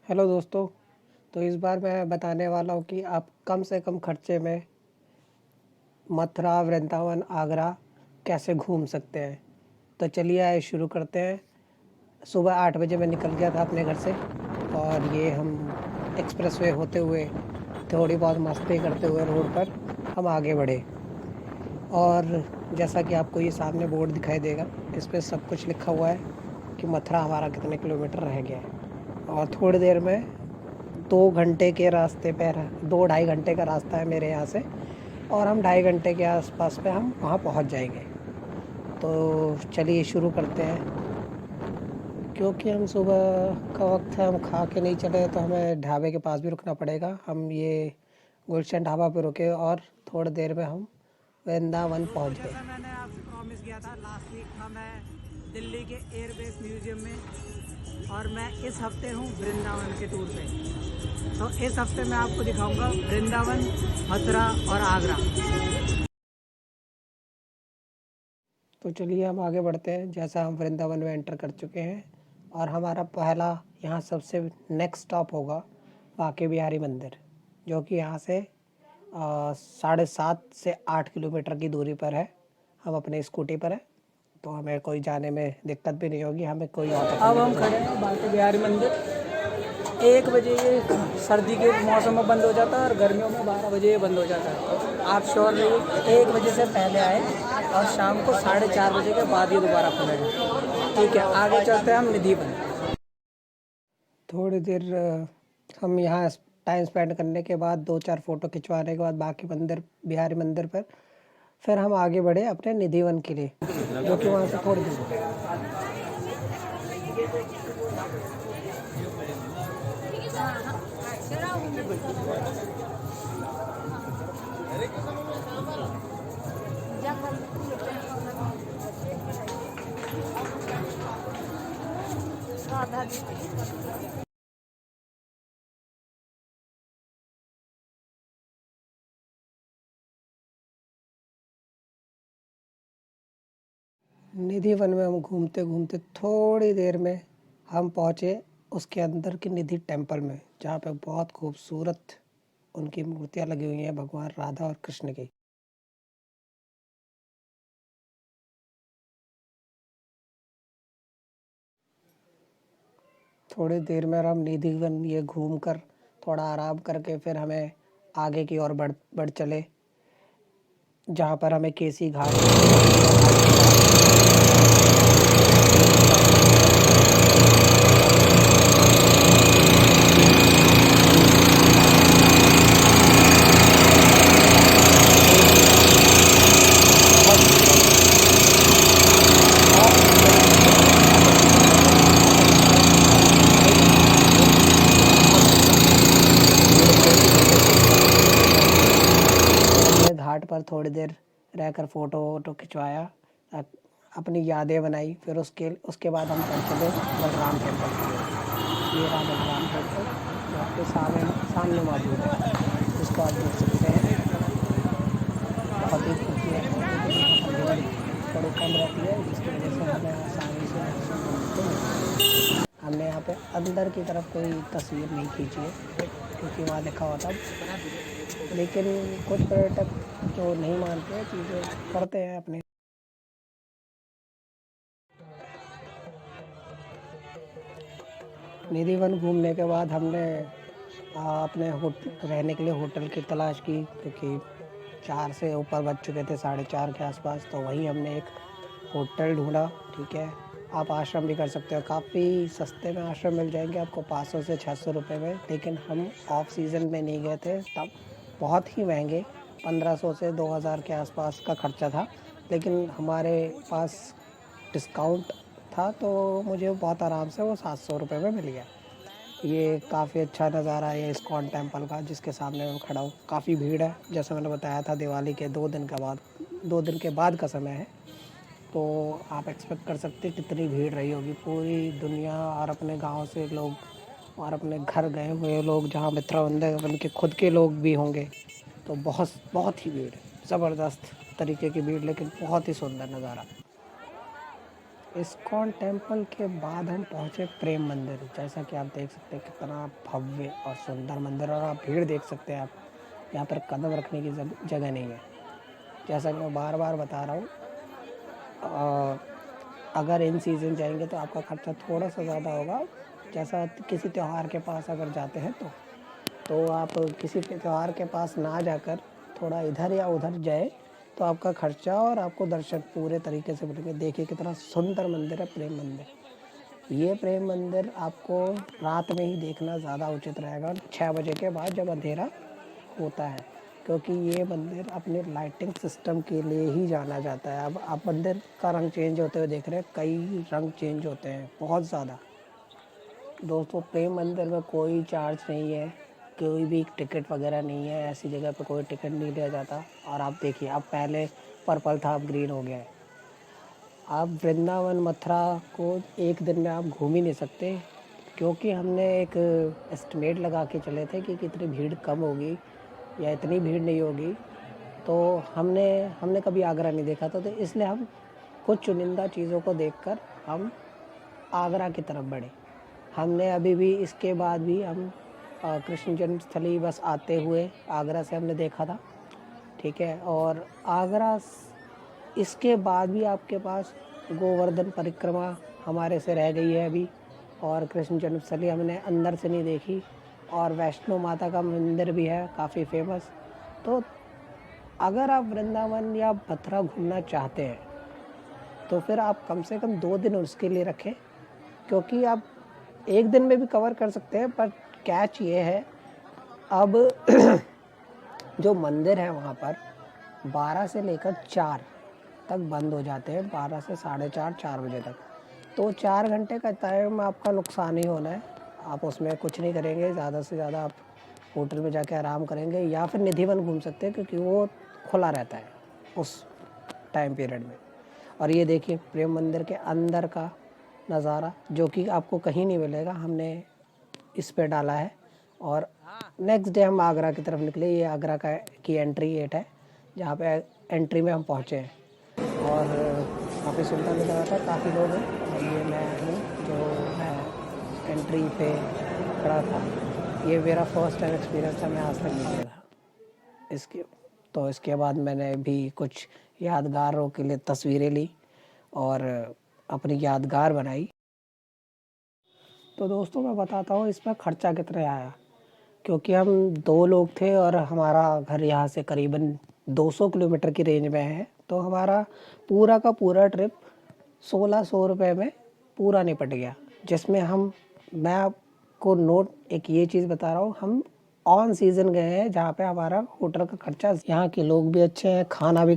Hello दोस्तों। तो इस बार मैं बताने वाला हूँ कि आप कम से कम खर्चे में मथुरा, वृंदावन, आगरा कैसे घूम सकते हैं। तो चलिए आइए शुरू करते हैं। सुबह 8 बजे मैं निकल गया था अपने घर से और ये हम एक्सप्रेसवे होते हुए थोड़ी बहुत मस्ती करते हुए रोड पर हम आगे बढ़े। और जैसा कि आपको ये सामने बोर्ड दिखाई देगा, इस पे सब कुछ लिखा हुआ है कि मथुरा हमारा कितने किलोमीटर रह गया है। और थोड़ी देर में 2 घंटे के रास्ते पर 2-2.5 घंटे का रास्ता है मेरे यहाँ से, और हम 2.5 घंटे के आसपास में हम वहाँ पहुँच जाएंगे। तो चलिए शुरू करते हैं। क्योंकि हम सुबह का वक्त है, हम खा के नहीं चले तो हमें ढाबे के पास भी रुकना पड़ेगा। हम ये गुलशन ढाबा पे रुके और थोड़ी देर में हम वृंदावन पहुँच गए। जैसा मैंने आपसे प्रॉमिस किया था, लास्ट वीक था मैं दिल्ली के एयरबेस म्यूजियम में, और मैं इस हफ्ते हूँ वृंदावन के टूर पे। तो इस हफ्ते मैं आपको दिखाऊंगा वृंदावन, मथुरा और आगरा। तो चलिए हम आगे बढ़ते हैं। जैसा हम वृंदावन में एंटर कर चुके हैं और हमारा पहला यहाँ सबसे नेक्स्ट स्टॉप होगा बांके बिहारी मंदिर, जो कि यहाँ से 7.5 से 8 किलोमीटर की दूरी पर है। हम अपने स्कूटी पर है तो हमें कोई जाने में दिक्कत भी नहीं होगी। हमें कोई ऑटो अब हम खड़े हैं बांके बिहारी मंदिर। 1 बजे ये सर्दी के मौसम में बंद हो जाता है और गर्मियों में 12 बजे ये बंद हो जाता है। तो आप श्योर रहिए 1 बजे से पहले आए और शाम को 4:30 बजे के बाद ये दोबारा खुलेगा। ठीक है, आगे चलते हैं हम निधि बन। थोड़ी देर हम यहाँ टाइम स्पेंड करने के बाद 2-4 फ़ोटो खिंचवाने के बाद बांके मंदिर बिहारी मंदिर पर फिर हम आगे बढ़े अपने निधिवन के लिए, जो कि वहाँ से थोड़ी दूर है। निधि वन में हम घूमते घूमते थोड़ी देर में हम पहुँचे उसके अंदर की निधि टेम्पल में, जहाँ पे बहुत खूबसूरत उनकी मूर्तियाँ लगी हुई हैं, भगवान राधा और कृष्ण की। थोड़ी देर में हम निधि वन ये घूम कर थोड़ा आराम करके फिर हमें आगे की ओर बढ़ चले, जहाँ पर हमें केसी घाट घाट पर थोड़ी देर रहकर फ़ोटो वोटो खिंचवाया, अपनी यादें बनाई। फिर उसके बाद हम चले बलराम टेम्पल की ओर। ये रहा बलराम टेम्पल, जो आपके सामने मौजूद है, जिसको आप देख सकते हैं। बहुत ही खूबसूरत है, लेकिन यहाँ पर भीड़ थोड़ी कम रहती है, जिसकी वजह से हमें आसानी से दर्शन मिलते हैं। हमने यहाँ पे अंदर की तरफ कोई तस्वीर नहीं खींची है, क्योंकि वहाँ लिखा हुआ था, लेकिन कुछ पर्यटक जो नहीं मानते हैं चीज़ें करते हैं अपने। निधि वन घूमने के बाद हमने अपने रहने के लिए होटल की तलाश की, क्योंकि 4 से ऊपर बज चुके थे, 4:30 के आसपास। तो वहीं हमने एक होटल ढूंढा। ठीक है, आप आश्रम भी कर सकते हो, काफ़ी सस्ते में आश्रम मिल जाएंगे आपको 500 से 600 रुपये में। लेकिन हम ऑफ सीज़न में नहीं गए थे, तब बहुत ही महंगे 1500 से 2000 के आसपास का खर्चा था। लेकिन हमारे पास डिस्काउंट था तो मुझे बहुत आराम से वो 700 रुपये में मिल गया। ये काफ़ी अच्छा नज़ारा है इस्कॉन टेम्पल का, जिसके सामने मैं खड़ा हूँ। काफ़ी भीड़ है, जैसा मैंने बताया था, दिवाली के 2 दिन के बाद का समय है। तो आप एक्सपेक्ट कर सकते हैं कितनी भीड़ रही होगी। पूरी दुनिया और अपने गांव से लोग और अपने घर गए हुए लोग, जहां मित्र उनके खुद के लोग भी होंगे। तो बहुत बहुत ही भीड़ है, ज़बरदस्त तरीके की भीड़, लेकिन बहुत ही सुंदर नज़ारा। इस्कॉन टेम्पल के बाद हम पहुँचे प्रेम मंदिर। जैसा कि आप देख सकते हैं कितना भव्य और सुंदर मंदिर, और आप भीड़ देख सकते हैं। आप यहाँ पर कदम रखने की जगह नहीं है। जैसा कि मैं बार बार बता रहा हूँ, अगर इन सीज़न जाएंगे तो आपका खर्चा थोड़ा सा ज़्यादा होगा। जैसा किसी त्यौहार के पास अगर जाते हैं तो आप किसी त्यौहार के पास ना जाकर थोड़ा इधर या उधर जाए तो आपका खर्चा और आपको दर्शन पूरे तरीके से मिलेंगे। देखिए कितना सुंदर मंदिर है प्रेम मंदिर। ये प्रेम मंदिर आपको रात में ही देखना ज़्यादा उचित रहेगा, 6 बजे के बाद जब अंधेरा होता है, क्योंकि ये मंदिर अपने लाइटिंग सिस्टम के लिए ही जाना जाता है। अब आप मंदिर का रंग चेंज होते हुए देख रहे हैं, कई रंग चेंज होते हैं बहुत ज़्यादा। दोस्तों प्रेम मंदिर में कोई चार्ज नहीं है, कोई भी टिकट वगैरह नहीं है, ऐसी जगह पे कोई टिकट नहीं लिया जाता। और आप देखिए, अब पहले पर्पल था, अब ग्रीन हो गया है। आप वृंदावन मथुरा को एक दिन में आप घूम ही नहीं सकते, क्योंकि हमने एक एस्टिमेट लगा के चले थे कि कितनी भीड़ कम होगी या इतनी भीड़ नहीं होगी। तो हमने कभी आगरा नहीं देखा था, तो इसलिए हम कुछ चुनिंदा चीज़ों को देखकर हम आगरा की तरफ बढ़े। हमने अभी भी इसके बाद भी हम कृष्ण जन्मस्थली बस आते हुए आगरा से हमने देखा था, ठीक है। और आगरा इसके बाद भी आपके पास गोवर्धन परिक्रमा हमारे से रह गई है अभी, और कृष्ण जन्मस्थली हमने अंदर से नहीं देखी, और वैष्णो माता का मंदिर भी है काफ़ी फेमस। तो अगर आप वृंदावन या मथुरा घूमना चाहते हैं तो फिर आप कम से कम 2 दिन उसके लिए रखें, क्योंकि आप एक दिन में भी कवर कर सकते हैं। पर कैच ये है, अब जो मंदिर है वहाँ पर 12 से लेकर 4 तक बंद हो जाते हैं, 12 से 4:30 4 बजे तक। तो 4 घंटे का टाइम आपका नुकसान ही होना है। आप उसमें कुछ नहीं करेंगे, ज़्यादा से ज़्यादा आप होटल में जाके आराम करेंगे, या फिर निधिवन घूम सकते हैं, क्योंकि वो खुला रहता है उस टाइम पीरियड में। और ये देखिए प्रेम मंदिर के अंदर का नज़ारा, जो कि आपको कहीं नहीं मिलेगा, हमने इस पे डाला है। और नेक्स्ट डे हम आगरा की तरफ निकले। ये आगरा की एंट्री गेट है, जहाँ पे एंट्री में हम पहुँचे हैं, और काफ़ी सुंदर लग रहा था, काफ़ी लोग हैं। और ये मैं हूँ जो मैं एंट्री पे खड़ा था। ये मेरा फर्स्ट टाइम एक्सपीरियंस था, मैं आज तक नहीं गया था इसके बाद मैंने भी कुछ यादगारों के लिए तस्वीरें ली और अपनी यादगार बनाई। तो दोस्तों मैं बताता हूँ इसमें ख़र्चा कितना आया, क्योंकि हम 2 लोग थे और हमारा घर यहाँ से करीबन 200 किलोमीटर की रेंज में है। तो हमारा पूरा का पूरा ट्रिप 1600 रुपये में पूरा निपट गया, जिसमें मैं आपको एक ये चीज़ बता रहा हूँ, हम ऑन सीज़न गए हैं, जहाँ पे हमारा होटल का खर्चा, यहाँ के लोग भी अच्छे हैं, खाना भी